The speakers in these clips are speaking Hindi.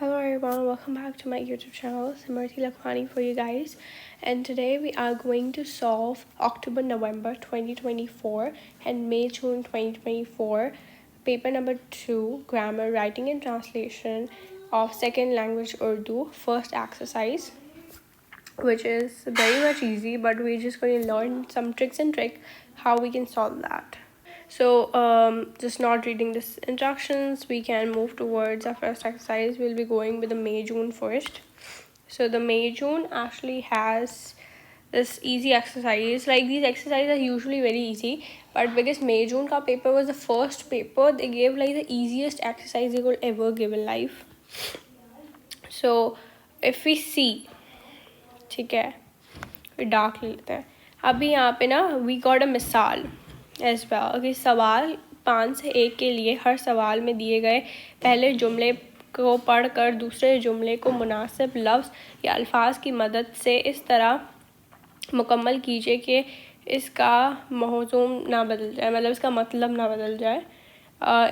Hello everyone, welcome back to my YouTube channel, Simrati Lakhani for you guys. And today we are going to solve October-November 2024 and May-June 2024 paper number 2, grammar, writing and translation of second language Urdu, first exercise, which is very much easy, but we're just going to learn some tricks and trick how we can solve that. So just not reading this instructions, we can move towards our first exercise. We'll be going with the May-June first. So the May-June actually has this easy exercise. Like, these exercises are usually very easy, but because May-June ka paper was the first paper, they gave like the easiest exercise they could ever give in life. So if we see, ठीक है, डार्क ले लेते हैं. अभी यहाँ पे ना वी गॉट अ मिसाल एज वेल कि सवाल 5 से 1 के लिए हर सवाल में दिए गए पहले जुमले को पढ़कर दूसरे जुमले को मुनासिब लफ्ज़ या अल्फाज की मदद से इस तरह मुकम्मल कीजिए कि इसका मौज़ूम ना बदल जाए, मतलब इसका मतलब ना बदल जाए.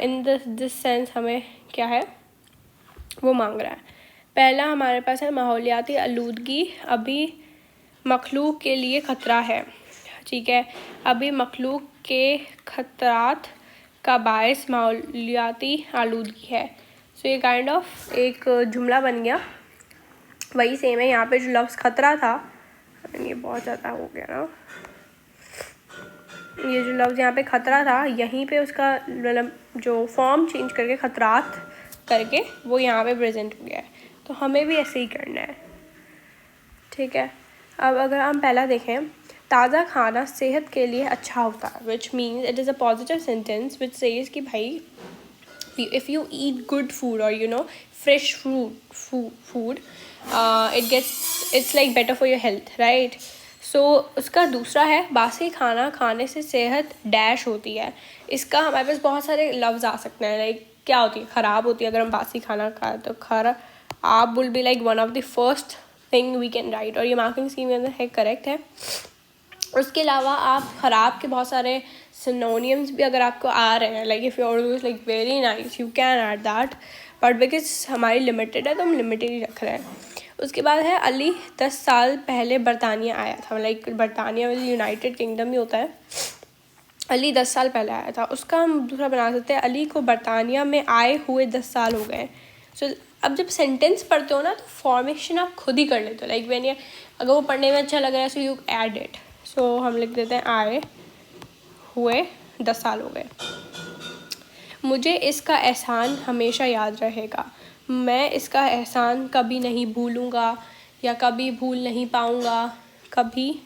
इन दिस सेंस हमें क्या है वो मांग रहा है. पहला हमारे पास है माहौलियाती आलूदगी अभी मखलूक के लिए ख़तरा है. ठीक है, अभी मखलूक के ख़तरात का बायस माहौलियाती आलूदगी है. सो ये काइंड ऑफ एक जुमला बन गया. वही सेम है यहाँ पे जो लफ्ज़ ख़तरा था, ये बहुत ज़्यादा हो गया ना, ये जो लफ्ज़ यहाँ पे ख़तरा था यहीं पे उसका मतलब जो फॉर्म चेंज करके ख़तरात करके वो यहाँ पे प्रेजेंट हो गया है. तो हमें भी ऐसे ही करना है. ठीक है, अब अगर हम पहला देखें, ताज़ा खाना सेहत के लिए अच्छा होता है, which means it is a positive sentence which says कि भाई if you eat good food और you know fresh food it's like better for your health, right. So उसका दूसरा है बासी खाना खाने से सेहत डैश होती है. इसका हमारे पास बहुत सारे लफ्ज़ आ सकते हैं. लाइक क्या होती है, ख़राब होती है. अगर हम बासी खाना खाएं तो खराब will be like one of the first thing we can write, और ये मार्किंग स्कीम के अंदर है, करेक्ट है. उसके अलावा आप ख़राब के बहुत सारे सिनोनियम्स भी अगर आपको आ रहे हैं, like if your Urdu is like very nice you can add that, but because हमारी लिमिटेड है तो हम लिमिटेड ही रख रहे हैं. उसके बाद है अली 10 साल पहले बरतानिया आया था. लाइक बरतानिया में यूनाइटेड किंगडम ही होता है. अली 10 साल पहले आया था, उसका हम दूसरा बना सकते हैं अली को बरतानिया में आए हुए 10 साल हो गए. सो अब जब सेंटेंस पढ़ते हो ना तो फॉर्मेशन आप खुद ही कर लेते हो. लाइक व्हेन अगर वो पढ़ने में अच्छा लग रहा है सो यू ऐड इट. सो हम लिख देते हैं आए हुए 10 साल हो गए. मुझे इसका एहसान हमेशा याद रहेगा. मैं इसका एहसान कभी नहीं भूलूँगा या कभी भूल नहीं पाऊँगा, कभी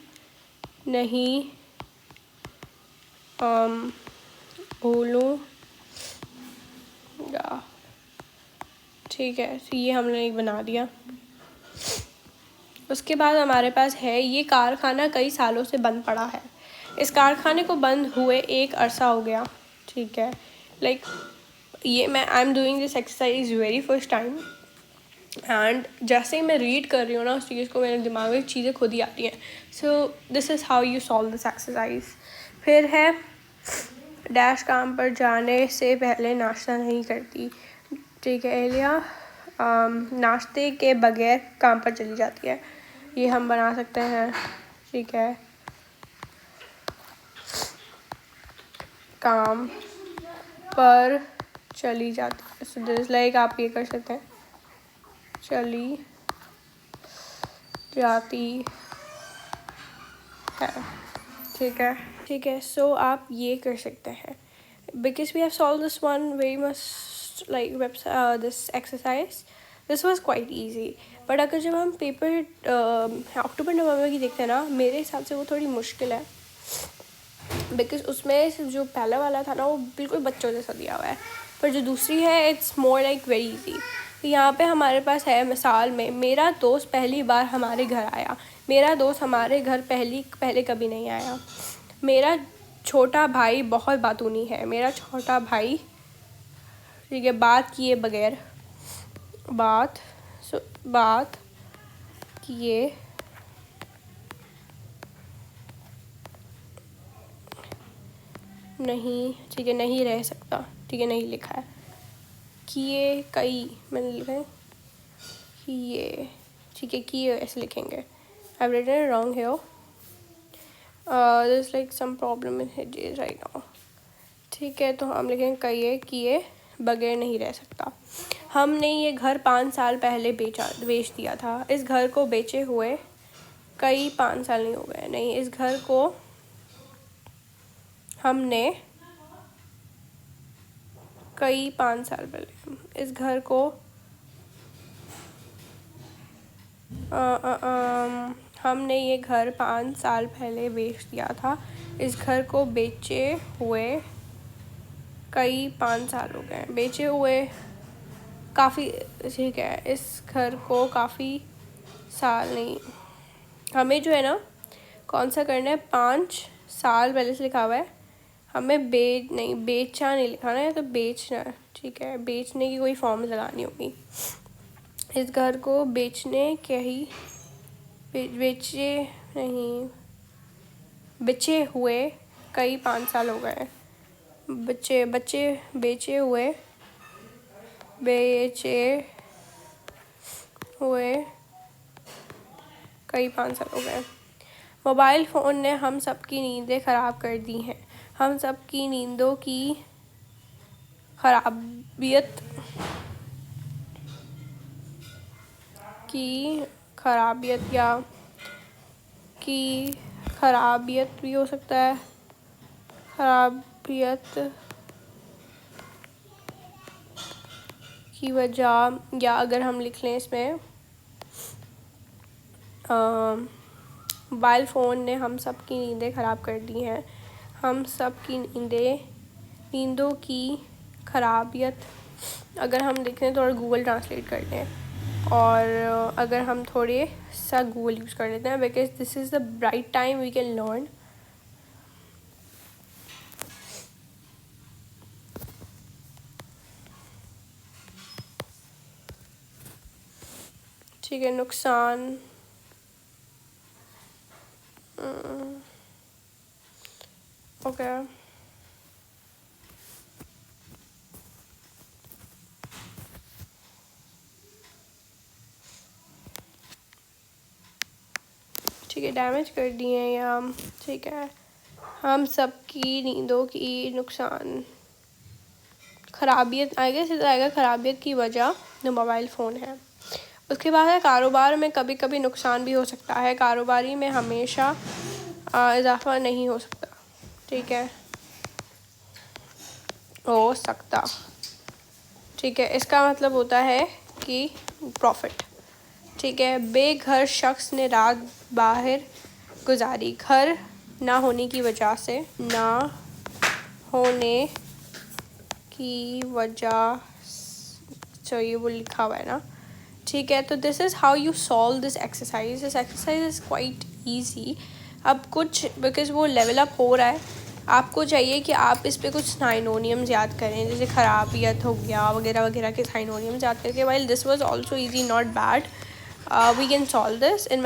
नहीं भूलूँगा. ठीक है, तो ये हमने एक बना दिया. उसके बाद हमारे पास है ये कारखाना कई सालों से बंद पड़ा है. इस कारखाने को बंद हुए एक अरसा हो गया. ठीक है, लाइक ये मैं I am doing this exercise very first time and जैसे ही मैं रीड कर रही हूँ ना उस चीज़ को मेरे दिमाग में चीज़ें खुद ही आती हैं. So this is how you solve this exercise. फिर है डैश काम पर जाने से पहले नाश्ता नहीं करती. ठीक है, एलिया नाश्ते के बगैर काम पर चली जाती है. ये हम बना सकते हैं. ठीक है, काम पर चली जाती है. सो दिस लाइक आप ये कर सकते हैं, चली जाती है. ठीक है, ठीक है. सो आप ये कर सकते हैं because we have solve this one very much like this exercise. This was quite easy. But अगर जब हम पेपर अक्टूबर नवंबर की देखते हैं ना, मेरे हिसाब से वो थोड़ी मुश्किल है बिकॉज उसमें जो पहला वाला था ना वो बिल्कुल बच्चों जैसा दिया हुआ है, पर जो दूसरी है it's more like very easy. तो यहाँ पे हमारे पास है मिसाल में, मेरा दोस्त पहली बार हमारे घर आया. मेरा दोस्त हमारे घर पहले कभी नहीं आया. मेरा छोटा भाई बहुत बातूनी है. मेरा छोटा भाई, ठीक है, बात किए बगैर, बात किए नहीं, ठीक है, नहीं रह सकता. ठीक है, नहीं लिखा है. किए कई मैंने लिखा है किए, ठीक है, किए ऐसे लिखेंगे। I written it wrong here, there is like some problem in his right now. ठीक है, तो हम लिखेंगे किए, किए बगैर नहीं रह सकता। हमने ये घर 5 साल पहले बेच दिया था। इस घर को बेचे हुए कई 5 साल नहीं हो गए। नहीं, इस घर को हमने कई 5 साल पहले, इस घर को हमने ये घर 5 साल पहले बेच दिया था। इस घर को बेचे हुए कई 5 साल हो गए। बेचे हुए काफ़ी, ठीक है, इस घर को काफ़ी साल नहीं, हमें जो है ना कौन सा करना है, 5 साल पहले से लिखा हुआ है, हमें बेचा नहीं लिखा ना है, तो बेचना है। ठीक है, बेचने की कोई फॉर्म लगानी होगी। इस घर को बेचने के ही बेचे हुए कई 5 साल हो गए। बेचे हुए कई 5 साल हो गए। मोबाइल फ़ोन ने हम सबकी नींदें ख़राब कर दी हैं। हम सबकी नींदों की खराबियत भी हो सकता है। खराबियत की वजह, या अगर हम लिख लें इसमें, मोबाइल फ़ोन ने हम सब की नींदें ख़राब कर दी हैं। हम सब की नींदों की खराबियत, अगर हम देखें थोड़ा गूगल ट्रांसलेट कर लें, और अगर हम थोड़े सा गूगल यूज़ कर लेते हैं, because this is the right time we can learn. ठीक है, नुकसान, ओके, ठीक है, डैमेज कर दिए हैं या हम, ठीक है, हम सबकी नींदों की नुकसान, खराबियत आएगा, सीधा आएगा खराबियत की वजह जो मोबाइल फ़ोन है। उसके बाद है कारोबार में कभी कभी नुकसान भी हो सकता है। कारोबारी में हमेशा इजाफा नहीं हो सकता। ठीक है, हो सकता, ठीक है, इसका मतलब होता है कि प्रॉफिट। ठीक है, बेघर शख्स ने रात बाहर गुजारी। घर ना होने की वजह से, ना होने की वजह, ये वो लिखा हुआ है ना। ठीक है, तो this is how you solve this exercise. This exercise is quite easy. अब कुछ, बिकॉज वो लेवल अप हो रहा है, आपको चाहिए कि आप इस पे कुछ साइनोनियम्स याद करें, जैसे खराबियत हो गया वगैरह वगैरह के साइनोनियम्स याद करके। While this was also easy, not bad, we can solve this in